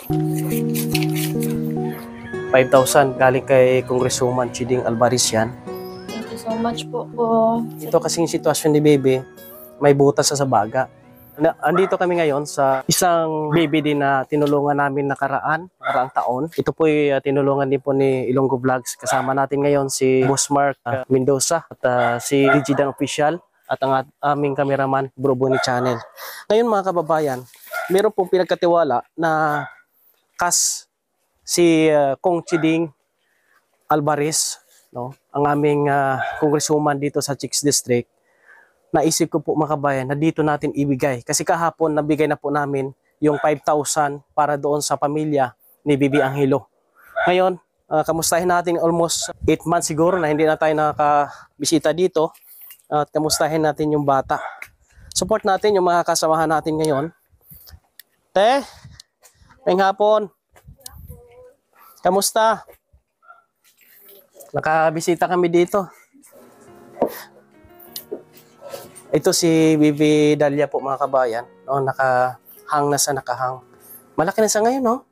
5,000 galing kay Congresswoman Chiding Alvarez yan. Thank you so much po. Ito kasing sitwasyon ni Baby, may butas sa baga. Andito kami ngayon sa isang baby din na tinulungan namin nakaraang taon. Ito po ay tinulungan din po ni Ilonggo Vlogs. Kasama natin ngayon si Boss Mark Mendoza at si Digidan Official at ang aming cameraman Bro Bonnie Channel. Ngayon mga kababayan, meron pong pinagkatiwala na si Kong Chiding Alvarez, no? Ang aming congresswoman dito sa Chicks District. Naisip ko po mga kabayan na dito natin ibigay. Kasi kahapon nabigay na po namin yung 5,000 para doon sa pamilya ni Bibi Angelo. Ngayon, kamustahin natin almost 8 months siguro na hindi na tayo nakabisita dito. At kamustahin natin yung bata. Support natin yung mga kasamahan natin ngayon. Te, ngayong hapon. Kamusta? Nakabisita kami dito. Ito si Bibi Dalia po mga kabayan. No, nakahang na sa nakahang. Malaki na sa ngayon, no?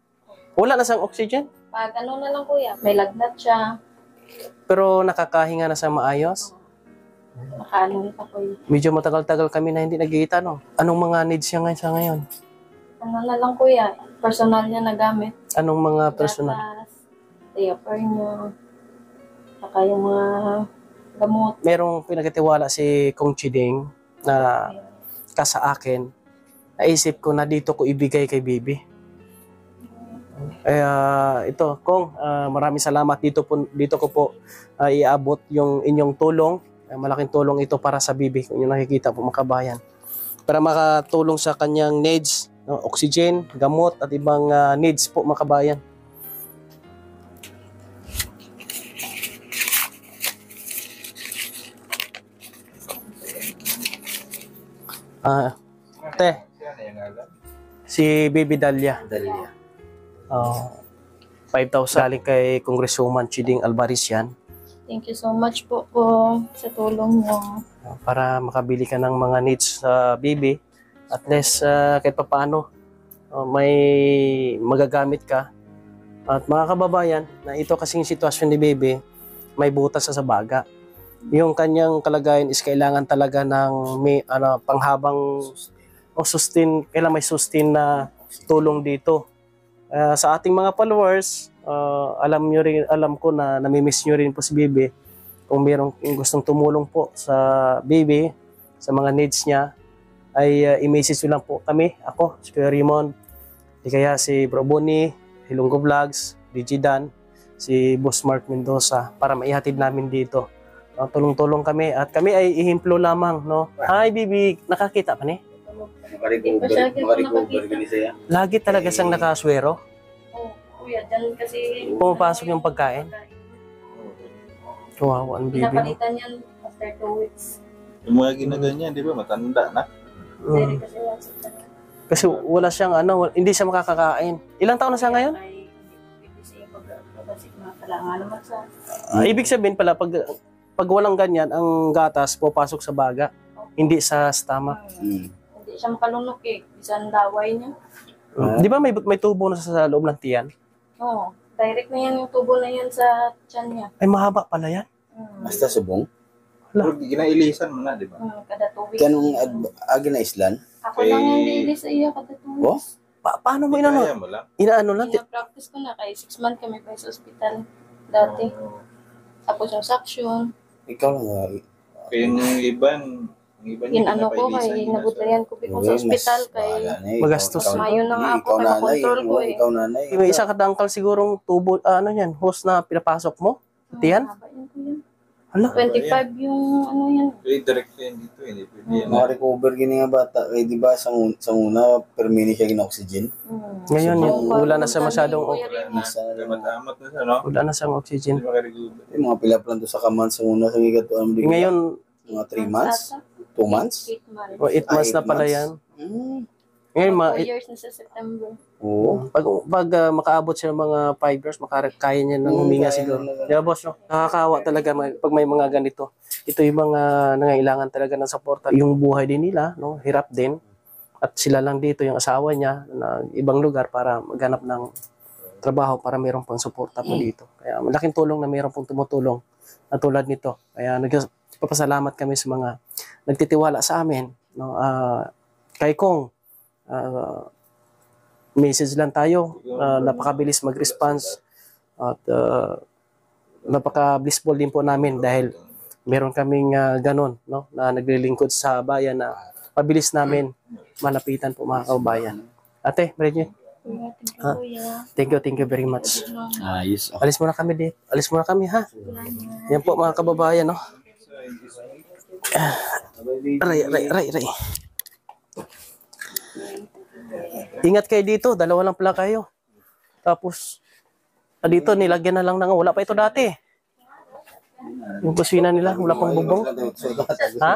Wala na sa oxygen. Pag ano na lang kuya, may lagnat siya. Pero nakakahinga na sa maayos. Nakaano na kuya. Medyo matagal-tagal kami na hindi nagkikita, no? Anong mga needs niya ngayon sa ngayon? Ano na lang kuya, personal niya na gamit. Anong mga personal? Gatas, diaper niya. Saka yung mga gamot. Merong pinagkatiwala si Kong Chiding na sa akin. Naisip ko na dito ko ibigay kay Bibi. Ito, Kong, maraming salamat dito ko po iabot yung inyong tulong. Malaking tulong ito para sa Bibi kung yung nakikita po mga kabayan. Para makatulong sa kanyang needs, no, oxygen, gamot at ibang needs po mga kabayan. Te, si Baby Dalia. 5,000 galing kay Congresswoman Chiding Alvarez yan. Thank you so much po sa tulong mo. Para makabili ka ng mga needs sa baby. At least kahit pa paano may magagamit ka. At mga kababayan, na ito kasing sitwasyon ni Baby, may butas sa baga. Yung kanyang kalagayan is kailangan talaga ng panghabang sustain, kailangan may sustain na tulong dito. Sa ating mga followers, alam ko na namimiss nyo rin po si Bibi. Kung mayroong gustong tumulong po sa Bibi, sa mga needs niya, ay i-message nyo lang po kami. Ako, si Kuya Raymond, di kaya si Bro Bonnie, Ilonggo Vlogs, Digidan, si Boss Mark Mendoza, para maihatid namin dito. Tulong-tulong kami at kami ay ihimplo lamang, no? Hi Bibi, nakakita pa ni? Lagi talaga siyang nakaswero. Kuya, dyan kasi pumapasok yung pagkain. Kawawa ang Bibi. Pinapalitan yan after 2 weeks. Yung mga ginaganyan, di ba? Matanda na. Kasi wala siyang hindi siya makakakain. Ilang taon na siya ngayon? Ibig sabihin pala, pag walang ganyan, ang gatas pupasok sa baga, hindi sa stomach. Hindi siya makalunok bisan daway niya. Di ba may tubo na sa loob ng tiyan? Oo. Direct na yan yung tubo na yan sa tiyan niya. Ay, mahaba pala yan. Basta subong? Pero ginailisan mo na, di ba? Kada 2 weeks. Kanong agi na islan? Ako lang yung daily sa iyo kada 2 weeks. Paano mo Kaya mo lang. inaano lang? Pina-practice ko na kay 6 months kami pa sa ospital dati. Tapos yung suction. Ikaw lang Kaya yung iban Ko kay nabutayan ko bigong sa ospital kay magastos. Mayo na nga ako kay makontrol ko Ikaw nanay. May isa kadangkal sigurong tubo, yan, hose na pinapasok mo? Tiyan? Hala. 25 yung yan. Direct yan dito, hindi pwede yan. Maka-recover gini nga bata. Eh, di ba sa una, per minute siya gina-oxygen? Ngayon, wala na siya masyadong Amat na siya, no? wala na siyang oxygen. Hindi makarecover. Yung mga pilaplan to sa kaman sa una, sa gigat Ngayon, mga 3 months? 2 months? 8 months. 8 months na pala yan. Ngayon, 4 years na sa September. Oo. pag makaabot siya ng mga 5 years, kaya niya nang huminga siguro. Yeah, boss, no? Nakakawa talaga pag may mga ganito. Ito yung mga nangailangan talaga ng suporta. Yung buhay din nila, no? Hirap din. At sila lang dito, yung asawa niya, na ibang lugar para maghanap ng trabaho para mayroon pang suporta po dito. Kaya malaking tulong na mayroon pong tumutulong na tulad nito. Kaya nagpapasalamat kami sa mga nagtitiwala sa amin. No? Kay Kong, message lang tayo, napakabilis mag-response at napaka-blissful din po namin dahil meron kaming ganun, no, na naglilingkod sa bayan na pabilis namin malapitan po mga kababayan. Ate, Bridget, thank you very much. Ayos. Alis muna kami dito. Alis muna kami, ha? Yan po mga kababayan, no? Aray. Ingat kayo dito, dalawa lang pala kayo. Tapos, dito nilagyan na lang ng, wala pa ito dati. Yung kusina nila, wala pang bubong. Ha?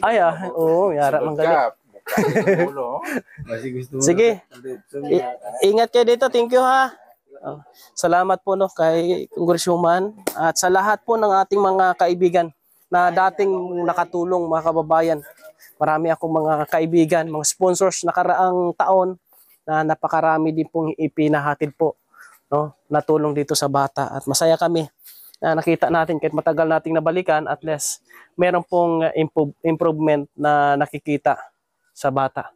Ay, oo, yara mang galit. Sige, ingat kayo dito, thank you, ha. Salamat po, no, kay Congresswoman at sa lahat po ng ating mga kaibigan na dating nakatulong, mga kababayan. Marami akong mga kaibigan, mga sponsors nakaraang taon na napakarami din pong ipinahatid po, no, natulong dito sa bata. At masaya kami na nakita natin kahit matagal nating nabalikan, at least meron pong improvement na nakikita sa bata.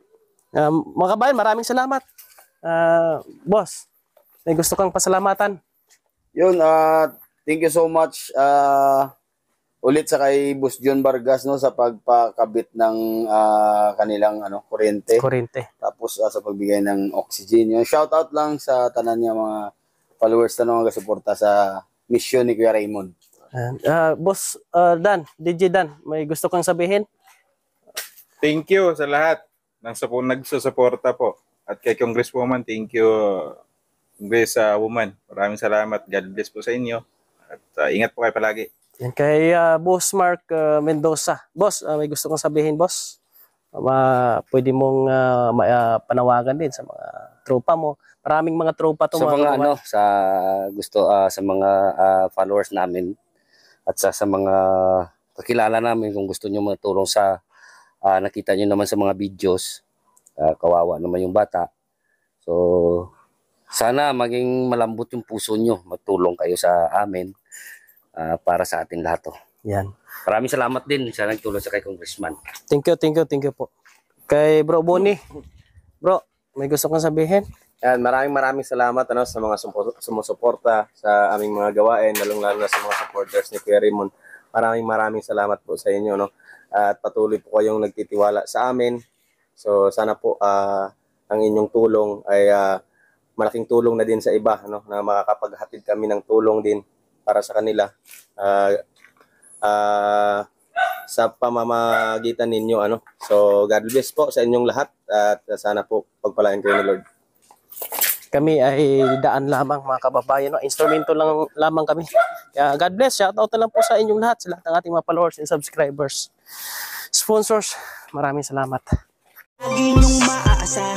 Mga kabayan, maraming salamat. Boss, may gusto kang pasalamatan? Yun, thank you so much ulit sa kay Boss John Vargas, no, sa pagpakabit ng kanilang kuryente. Tapos sa pagbigay ng oxygen. Yung shout out lang sa tanan niya mga followers na nagasuporta sa mission ni Kuya Raymond. Boss Dan, DJ Dan, may gusto kang sabihin? Thank you sa lahat ng nagsusuporta po. At kay Congresswoman, thank you, Congresswoman. Maraming salamat. God bless po sa inyo. At ingat po kayo palagi. Yan kay Boss Mark Mendoza. Boss, may gusto kong sabihin, boss? Pwede mong panawagan din sa mga tropa mo. Maraming mga tropa to, sa mga sa mga followers namin at sa mga kakilala namin, kung gusto niyo matulong sa nakita niyo naman sa mga videos, kawawa naman yung bata. So sana maging malambot yung puso niyo, magtulong kayo sa amin. Para sa ating lahat. Yan. Maraming salamat din sa nagtulong sa kay Congressman. Thank you po. Kay Bro Bonnie. Bro, may gusto kang sabihin? Yan, maraming salamat sa mga sumusuporta sa aming mga gawain, lalong-lalo na sa mga supporters ni Kuya Raymond. Maraming salamat po sa inyo, no. At patuloy po kayong nagtitiwala sa amin. So sana po ang inyong tulong ay malaking tulong na din sa iba, no, na makakapaghatid kami ng tulong din para sa kanila sa pamamagitan ninyo, So God bless po sa inyong lahat at sana po pagpalain kayo ni Lord. Kami ay daan lamang, mga kababayan, no? Instrumento lang lamang kami. Kaya God bless, shout out na lang po sa inyong lahat, sa lahat ng ating mga followers and subscribers. Sponsors, maraming salamat. Lagi niyong maaasahan